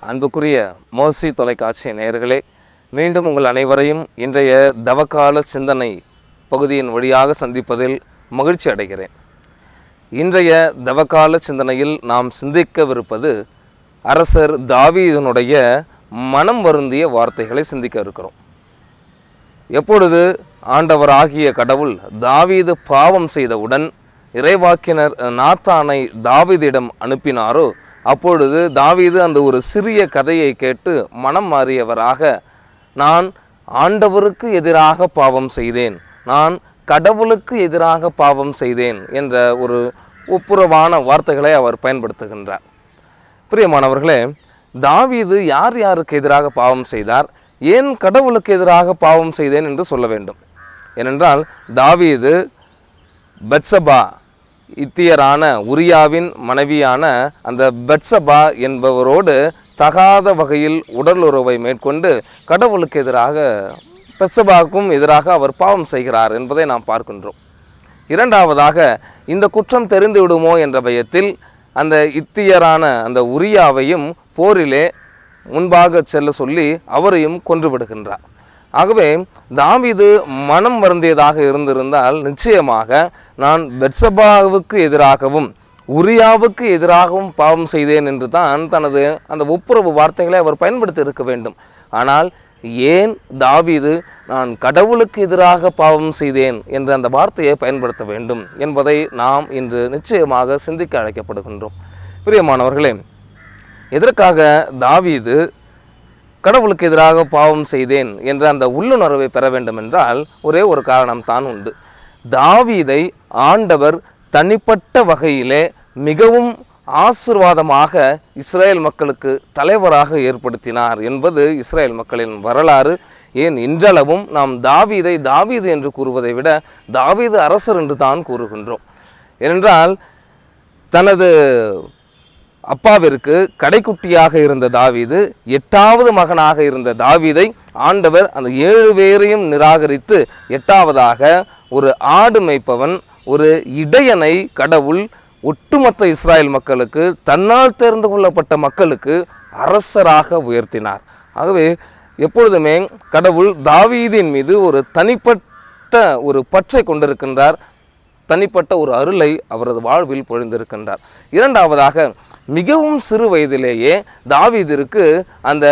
அன்புக்குரிய மோசி தொலைக்காட்சி நேயர்களே, மீண்டும் உங்கள் அனைவரையும் இன்றைய தவக்கால சிந்தனை பகுதியின் வழியாக சந்திப்பதில் மகிழ்ச்சி அடைகிறேன். இன்றைய தவக்கால சிந்தனையில் நாம் சிந்திக்கவிருப்பது அரசர் தாவீதினுடைய மனம் வருந்திய வார்த்தைகளை சிந்திக்க இருக்கிறோம். எப்பொழுது ஆண்டவராகிய கடவுள் தாவீது பாவம் செய்தவுடன் இறைவாக்கினர் நாத்தானை தாவீதிடம் அனுப்பினாரோ, அப்பொழுது தாவீது அந்த ஒரு சிறிய கதையை கேட்டு மனம் மாறியவராக, நான் ஆண்டவருக்கு எதிராக பாவம் செய்தேன், நான் கடவுளுக்கு எதிராக பாவம் செய்தேன் என்ற ஒரு ஒப்புரவான வார்த்தைகளை அவர் பயன்படுத்துகின்றார். பிரியமானவர்களே, தாவீது யார் யாருக்கு எதிராக பாவம் செய்தார், ஏன் கடவுளுக்கு எதிராக பாவம் செய்தேன் என்று சொல்ல வேண்டும். ஏனென்றால் தாவீது பெத்சபா, இத்தியரான உரியாவின் மனைவியான அந்த பெத்சபா என்பவரோடு தகாத வகையில் உடலுறவை மேற்கொண்டு கடவுளுக்கு எதிராக, பெத்சபாவுக்கும் எதிராக அவர் பாவம் செய்கிறார் என்பதை நாம் பார்க்கின்றோம். இரண்டாவதாக, இந்த குற்றம் தெரிந்து விடுமோ என்ற பயத்தில் அந்த இத்தியரான அந்த உரியாவையும் போரிலே முன்பாக செல்ல சொல்லி அவரையும் கொன்றுவிடுகின்றார். ஆகவே தாவீது மனம் வருந்தியதாக இருந்திருந்தால் நிச்சயமாக நான் பெத்சபாவுக்கு எதிராகவும் உரியாவுக்கு எதிராகவும் பாவம் செய்தேன் என்று தான் தனது அந்த ஒப்புரவு வார்த்தைகளை அவர் பயன்படுத்தி இருக்க வேண்டும். ஆனால் ஏன் தாவீது நான் கடவுளுக்கு எதிராக பாவம் செய்தேன் என்ற அந்த வார்த்தையை பயன்படுத்த வேண்டும் என்பதை நாம் இன்று நிச்சயமாக சிந்திக்க அழைக்கப்படுகின்றோம். பிரியமானவர்களே, எதற்காக தாவீது கடவுளுக்கு எதிராக பாவம் செய்தேன் என்ற அந்த உள்ளுணர்வை பெற வேண்டும் என்றால் ஒரே ஒரு காரணம் தான் உண்டு. தாவீதை ஆண்டவர் தனிப்பட்ட வகையிலே மிகவும் ஆசீர்வாதமாக இஸ்ரேல் மக்களுக்கு தலைவராக ஏற்படுத்தினார் என்பது இஸ்ரேல் மக்களின் வரலாறு. ஏன் இன்றளவும் நாம் தாவீதை தாவீது என்று கூறுவதை விட தாவீது அரசர் என்று தான் கூறுகின்றோம். ஏனென்றால் தனது அப்பாவிற்கு கடைக்குட்டியாக இருந்த தாவீது, 8வது மகனாக இருந்த தாவீதை ஆண்டவர் அந்த 7 பேரையும் நிராகரித்து 8வதாக ஒரு ஆடு மேய்ப்பவன், ஒரு இடையனை கடவுள் ஒட்டுமொத்த இஸ்ராயல் மக்களுக்கு, தன்னால் தேர்ந்து கொள்ளப்பட்ட மக்களுக்கு அரசராக உயர்த்தினார். ஆகவே எப்பொழுதுமே கடவுள் தாவீதின் மீது ஒரு தனிப்பட்ட ஒரு பற்றை கொண்டிருக்கின்றார், தனிப்பட்ட ஒரு அருளை அவரது வாழ்வில் பொழிந்திருக்கின்றார். இரண்டாவதாக, மிகவும் சிறு வயதிலேயே தாவீதிற்கு அந்த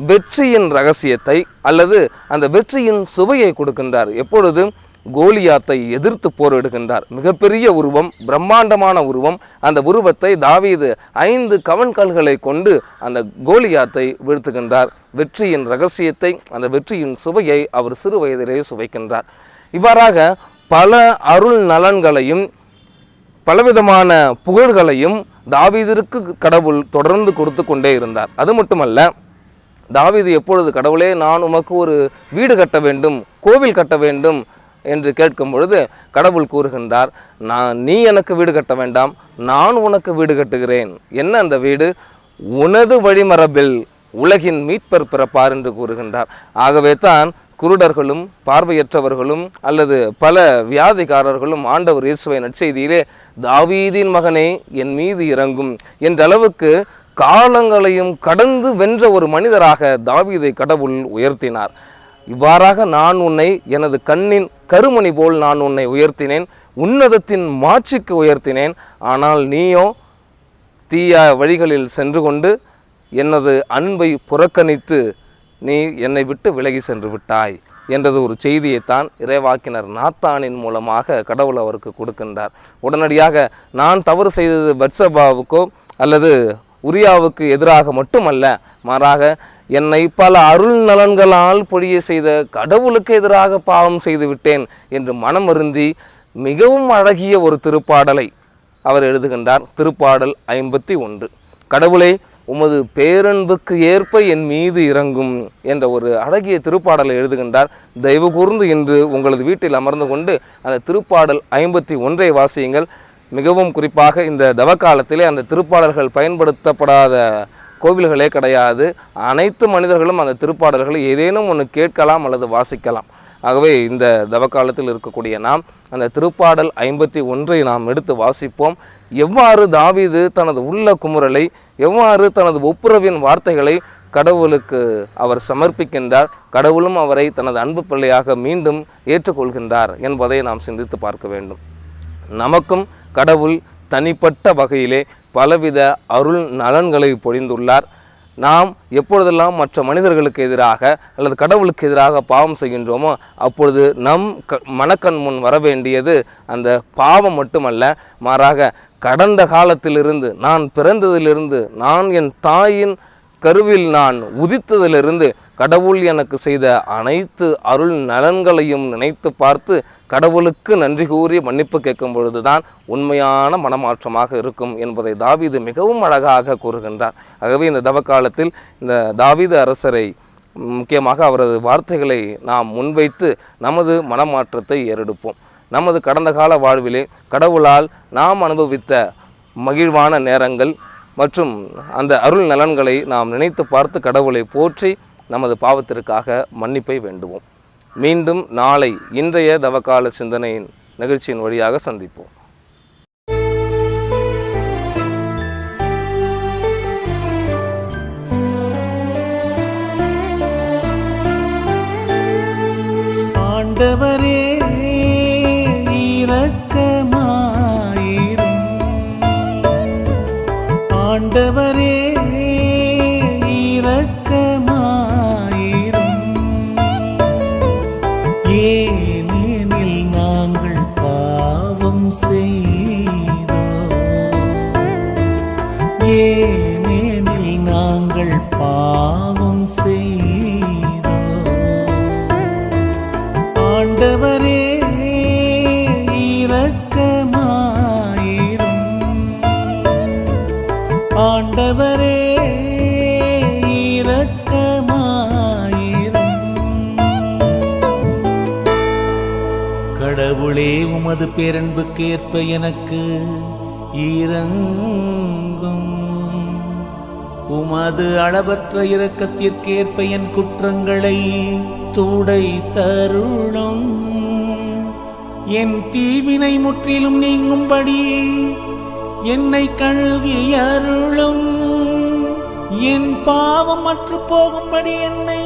வெற்றியின் ரகசியத்தை அல்லது அந்த வெற்றியின் சுவையை கொடுக்கின்றார். எப்பொழுது கோலியாத்தை எதிர்த்து போரிடுகின்றார். மிகப்பெரிய உருவம், பிரம்மாண்டமான உருவம். அந்த உருவத்தை தாவீது 5 கவன்கல்களை கொண்டு அந்த கோலியாத்தை வீழ்த்துகின்றார். வெற்றியின் ரகசியத்தை, அந்த வெற்றியின் சுவையை அவர் சிறு வயதிலேயே சுவைக்கின்றார். இவ்வாறாக பல அருள் நலன்களையும் பலவிதமான புகழ்களையும் தாவீதிற்கு கடவுள் தொடர்ந்து கொடுத்து கொண்டே இருந்தார். அது மட்டுமல்ல, தாவீது எப்பொழுது கடவுளே நான் உமக்கு ஒரு வீடு கட்ட வேண்டும், கோவில் கட்ட வேண்டும் என்று கேட்கும் பொழுது கடவுள் கூறுகின்றார், நீ எனக்கு வீடு கட்ட வேண்டாம், நான் உனக்கு வீடு கட்டுகிறேன். என்ன அந்த வீடு? உனது வழிமரபில் உலகின் மீட்பர் பிறப்பார் என்று கூறுகின்றார். ஆகவே தான் குருடர்களும் பார்வையற்றவர்களும் அல்லது பல வியாதிக்காரர்களும் ஆண்டவர் இயேசுவை நற்செய்தியிலே தாவீதின் மகனே என் மீது இறங்கும் என்ற அளவுக்கு காலங்களையும் கடந்து வென்ற ஒரு மனிதராக தாவீதை கடவுள் உயர்த்தினார். இவ்வாறாக நான் உன்னை எனது கண்ணின் கருமணி போல் நான் உன்னை உயர்த்தினேன், உன்னதத்தின் மாட்சிக்கு உயர்த்தினேன். ஆனால் நீயோ தீய வழிகளில் சென்று கொண்டு எனது அன்பை புறக்கணித்து நீ என்னை விட்டு விலகி சென்று விட்டாய் என்றது ஒரு செய்தியைத்தான் இறைவாக்கினர் நாத்தானின் மூலமாக கடவுள் அவருக்கு கொடுக்கின்றார். உடனடியாக நான் தவறு செய்தது பெத்சபாவுக்கோ அல்லது உரியாவுக்கு எதிராக மட்டுமல்ல, மாறாக என்னை பல அருள் நலன்களால் பொழிய செய்த கடவுளுக்கு எதிராக பாவம் செய்து விட்டேன் என்று மனம் வருந்தி மிகவும் அழகிய ஒரு திருப்பாடலை அவர் எழுதுகின்றார். திருப்பாடல் 51. கடவுளே, உமது பேரன்புக்கு ஏற்ப என் மீது இறங்கும் என்ற ஒரு அழகிய திருப்பாடலை எழுதுகின்றார். தயவு கூர்ந்து இன்று உங்களது வீட்டில் அமர்ந்து கொண்டு அந்த திருப்பாடல் 51 வாசியுங்கள். மிகவும் குறிப்பாக இந்த தவக்காலத்திலே அந்த திருப்பாடல்கள் பயன்படுத்தப்படாத கோவில்களே கிடையாது. அனைத்து மனிதர்களும் அந்த திருப்பாடல்களை ஏதேனும் ஒன்று கேட்கலாம் அல்லது வாசிக்கலாம். ஆகவே இந்த தவக்காலத்தில் இருக்கக்கூடிய நாம் அந்த திருப்பாடல் 51 நாம் எடுத்து வாசிப்போம். எவ்வாறு தாவீது தனது உள்ள குமுறலை, எவ்வாறு தனது ஒப்புரவின் வார்த்தைகளை கடவுளுக்கு அவர் சமர்ப்பிக்கின்றார், கடவுளும் அவரை தனது அன்பு பிள்ளையாக மீண்டும் ஏற்றுக்கொள்கின்றார் என்பதை நாம் சிந்தித்து பார்க்க வேண்டும். நமக்கும் கடவுள் தனிப்பட்ட வகையிலே பலவித அருள் நலன்களை பொழிந்துள்ளார். நாம் எப்பொழுதெல்லாம் மற்ற மனிதர்களுக்கு எதிராக அல்லது கடவுளுக்கு எதிராக பாவம் செய்கின்றோமோ அப்பொழுது நம் மனக்கண் முன் வர வேண்டியது அந்த பாவம் மட்டுமல்ல, மாறாக கடந்த காலத்திலிருந்து, நான் பிறந்ததிலிருந்து, நான் என் தாயின் கருவில் நான் உதித்ததிலிருந்து கடவுள் எனக்கு செய்த அனைத்து அருள் நலன்களையும் நினைத்து பார்த்து கடவுளுக்கு நன்றி கூறி மன்னிப்பு கேட்கும் பொழுதுதான் உண்மையான மனமாற்றமாக இருக்கும் என்பதை தாவீது மிகவும் அழகாக கூறுகின்றார். ஆகவே இந்த தவக்காலத்தில் இந்த தாவீது அரசரை, முக்கியமாக அவரது வார்த்தைகளை நாம் முன்வைத்து நமது மனமாற்றத்தை ஏறெடுப்போம். நமது கடந்த கால வாழ்விலே கடவுளால் நாம் அனுபவித்த மகிழ்வான நேரங்கள் மற்றும் அந்த அருள் நலன்களை நாம் நினைத்து பார்த்து கடவுளை போற்றி நமது பாவத்திற்காக மன்னிப்பை வேண்டுவோம். மீண்டும் நாளை இன்றைய தவக்கால சிந்தனையின் நிகழ்ச்சியின் வழியாக சந்திப்போம். ஆண்டவரே இரக்கமாயிரும், ஆண்டவரே இரக்கமாயிரும், ஏனெனில் நாங்கள் பாவம் செய்தோம், ஏனெனில் நாங்கள் பாவம் செய்தோம். ஆண்டவரே இரக்கமாயிரும், ஆண்டவரே இரக்கமாயிரும். கடவுளே, உமது பேரன்புக்கேற்ப எனக்கு இரங்கும், உமது அளவற்ற இரக்கத்திற்கேற்ப என் குற்றங்களை துடைத்தருளும், என் தீவினை முற்றிலும் நீங்கும்படி என்னை கழுவி அருளும், என் பாவம் அற்று போகும்படி என்னை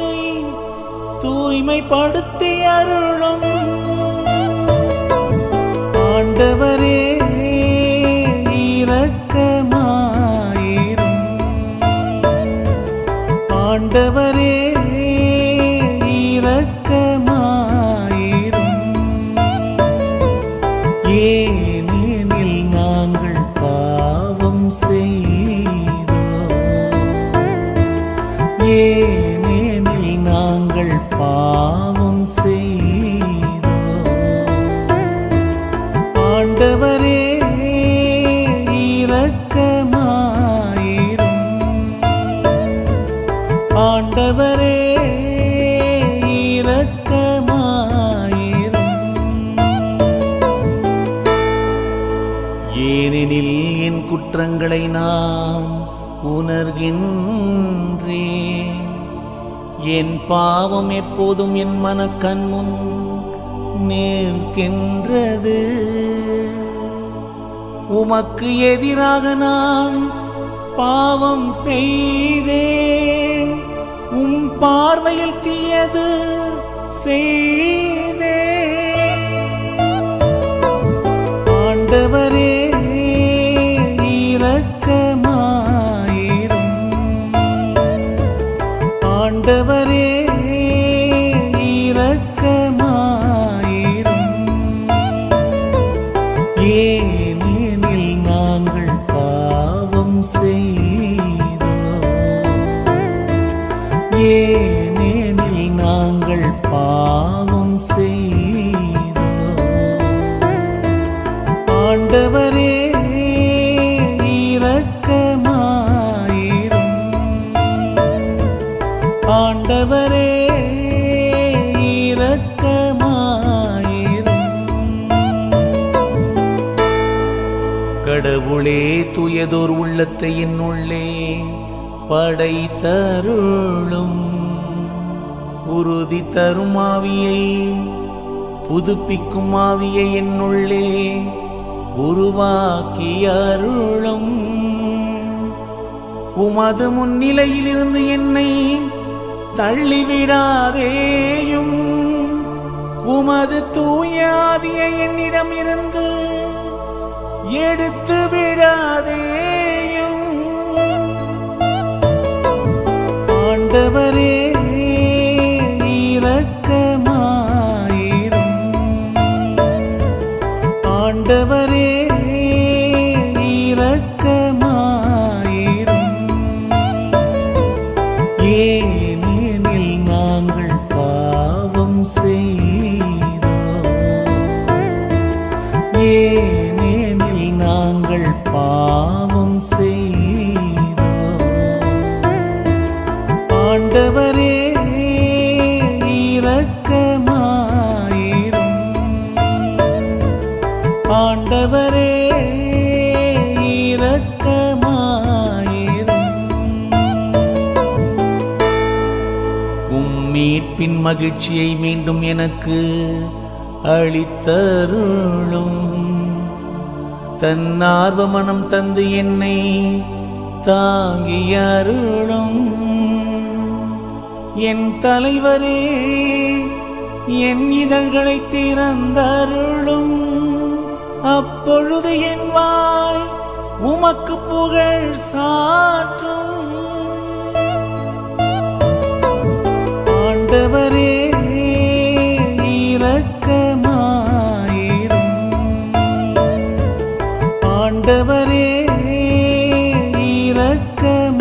தூய்மைப்படுத்தி அருளும். ஆண்டவரே இரக்கமாயிரும், ஆண்டவரே இரக்கமாயிரும், ஏனெனில் நாங்கள் பாவம் செய்தோம், ஏனெனில் நாங்கள் பாவம் செய்தோம். ஆண்டவரே இரக்கமாயிரும், ஆண்டவரே இரக்கமாயிரும், ஏனெனில் என் குற்றங்களை நான் உணர்கின்றேன், என் பாவம் எப்போதும் என் மனக்கண் முன் நிற்கின்றது. உமக்கு எதிராக நான் பாவம் செய்தேன், உம் பார்வையில் தீயது செய்தேன். ஆண்டவரே இரக்கமாயிரும், ஆண்டவரே இரக்கமாயிரும், ஏனெனில் நாங்கள் பாவம் செய்தோம், ஏனெனில் நாங்கள் பாவம் செய்தோம். ஆண்டவரே இரக்கமாயிரும், ஆண்டவரே இரக்கமாயிரும். கடவுளே, துயதோர் உள்ளத்தை என் உள்ளே படைத்தருளும், உறுதி தரும் ஆவியை, புதுப்பிக்கும் ஆவியை என்னுள்ளே உருவாக்கி அருளும். உமது முன்னிலையிலிருந்து என்னை தள்ளிவிடாதேயும். உமது தூய ஆவியை என்னிடம் இருந்து எடுத்து விடாதேயும். ஆண்டவரே இரக்கமாயிரும். ஆண்டவரே இரக்கமாயிரும். ஏனெனில் நாங்கள் பாவம் செய்தோம். ஏனெனில் நாங்கள் பாவம் செய்தோம். ஆண்டவரே இரக்கமாயிரும். ஆண்டவரே இரக்கமாயிரும். மீட்பின் மகிழ்ச்சியை மீண்டும் எனக்கு அளித்தருளும். தன்னார்வ மனம் தந்து என்னை தாங்கி அருளும். என் தலைவரே என் இதழ்களை திறந்தருளும். அப்பொழுது என் வாய் உமக்கு புகழ் சாற்றும். ஆண்டவரே இரக்கமாயிரும். ஆண்டவரே இரக்கமாயிரும்.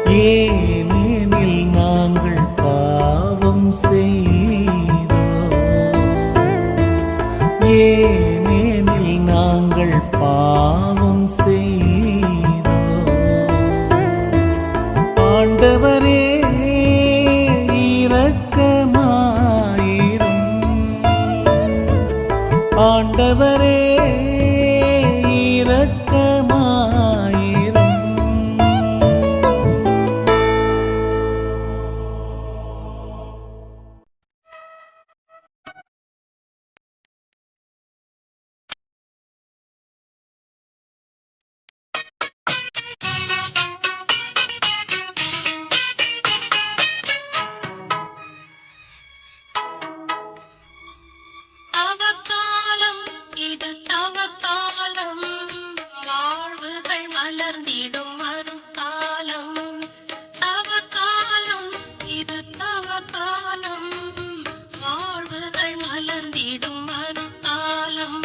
ஏனெனில் நாங்கள் பாவம் செய்தோம். ஏனெனில் நாங்கள் பாவம் செய்தோம். ஆண்டவரே இரக்கமாயிரும். ஆண்டவரே இரக்கமாயிரும். தவக்காலம் இது தவக்காலம், வாழ்வுகள் மலர்ந்திடும் மறுகாலம். தவக்காலம் இது தவக்காலம், வாழ்வுகள் மலர்ந்திடும் மறுகாலம்.